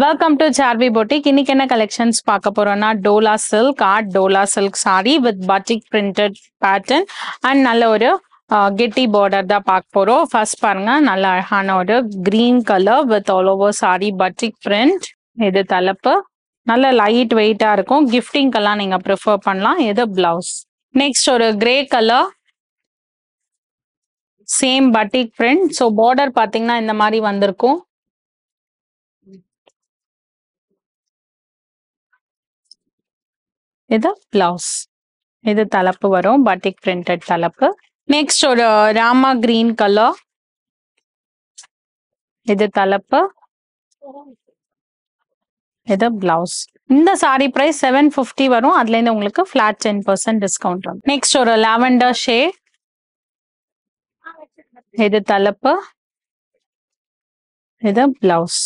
Welcome to Charvi Boutique. இன்னைக்கு என்ன collections பார்க்க போறோம்னா Dola silk art Dola silk saree with batik printed pattern and நல்ல ஒரு கெட்டி பார்டர் தான் பார்க்க போறோம். ஃபர்ஸ்ட் பாருங்க நல்ல அழகான ஒரு green colour with all over saree batik print. இது தலைப்பு நல்ல லைட் வெயிட்டா இருக்கும். கிஃப்டிங்கெல்லாம் நீங்க ப்ரிஃபர் பண்ணலாம். இது பிளவுஸ். நெக்ஸ்ட் ஒரு grey colour same batik print. So border பார்த்தீங்கன்னா இந்த மாதிரி வந்திருக்கும். இது பிளவுஸ். இது தலைப்பு வரும் batik printed தலைப்பு. நெக்ஸ்ட் ஒரு ராமா கிரீன் கலர். இது தலைப்பு. இது பிளவுஸ். இந்த சாரி பிரைஸ் 750 வரும். அதுல இருந்து உங்களுக்கு ஃபிளாட் 10% டிஸ்கவுண்ட் வரும். நெக்ஸ்ட் ஒரு லாவெண்டர் ஷேட். இது தலைப்பு. இது பிளவுஸ்.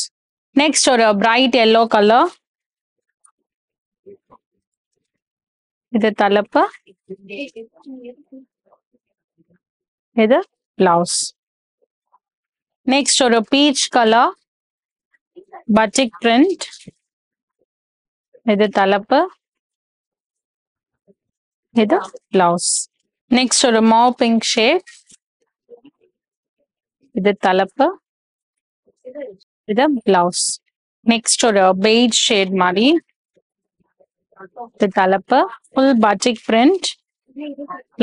நெக்ஸ்ட் ஒரு பிரைட் எல்லோ கலர். இது தலைப்பு. இது பிளவுஸ். நெக்ஸ்ட் ஒரு பீச் கலர் batik print. இது தலைப்பு. இது பிளவுஸ். நெக்ஸ்ட் ஒரு மாவ் பிங்க் ஷேட். இது தலைப்பு. இது பிளவுஸ். நெக்ஸ்ட் ஒரு பெய்ஜ் ஷேட் மாதிரி. இது தலைப்பு. Full batik print.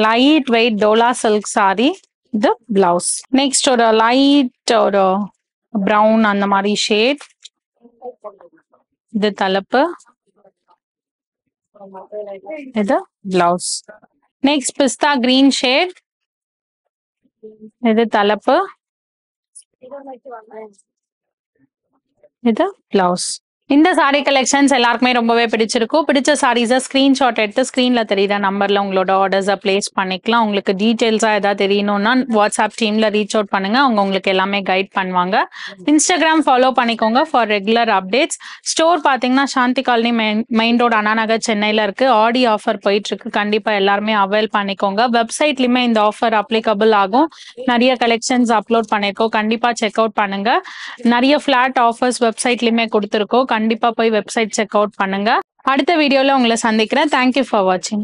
Light weight Dola silk saree. இது பிளவுஸ். நெக்ஸ்ட் ஒரு லைட் ஒரு ப்ரௌன் அந்த மாதிரி ஷேட். இது தலைப்பு. இது பிளவுஸ். நெக்ஸ்ட் பிஸ்தா கிரீன் ஷேட். இது தலைப்பு. இது பிளவுஸ். இந்த சாரி கலெக்ஷன்ஸ் எல்லாருக்குமே ரொம்பவே பிடிச்சிருக்கும். பிடிச்ச சாரீஸை ஸ்கிரீன்ஷாட் எடுத்து ஸ்க்ரீன்ல தெரியுற நம்பர்ல உங்களோட ஆர்டர்ஸை பிளேஸ் பண்ணிக்கலாம். உங்களுக்கு டீட்டெயில்ஸா ஏதாவது தெரியணும்னா வாட்ஸ்அப் டீம்ல ரீச் அவுட் பண்ணுங்க. அவங்க உங்களுக்கு எல்லாமே கைட் பண்ணுவாங்க. இன்ஸ்டாகிராம் ஃபாலோ பண்ணிக்கோங்க ஃபார் ரெகுலர் அப்டேட்ஸ். ஸ்டோர் பாத்தீங்கன்னா சாந்தி காலனி மெயின் ரோடு அண்ணாநகர் சென்னையில இருக்கு. ஆடி ஆஃபர் போயிட்டு இருக்கு. கண்டிப்பா எல்லாருமே அவைல் பண்ணிக்கோங்க. வெப்சைட்லயுமே இந்த ஆஃபர் அப்ளிகபிள் ஆகும். நிறைய கலெக்ஷன்ஸ் அப்லோட் பண்ணிருக்கோம். கண்டிப்பா செக் அவுட் பண்ணுங்க. நிறைய ஃபிளாட் ஆஃபர்ஸ் வெப்சைட்லயுமே கொடுத்துருக்கோம். கண்டிப்பா போய் வெப்சைட் செக் அவுட் பண்ணுங்க. அடுத்த வீடியோல உங்களை சந்திக்கிறேன். தேங்க்யூ ஃபார் வாட்சிங்.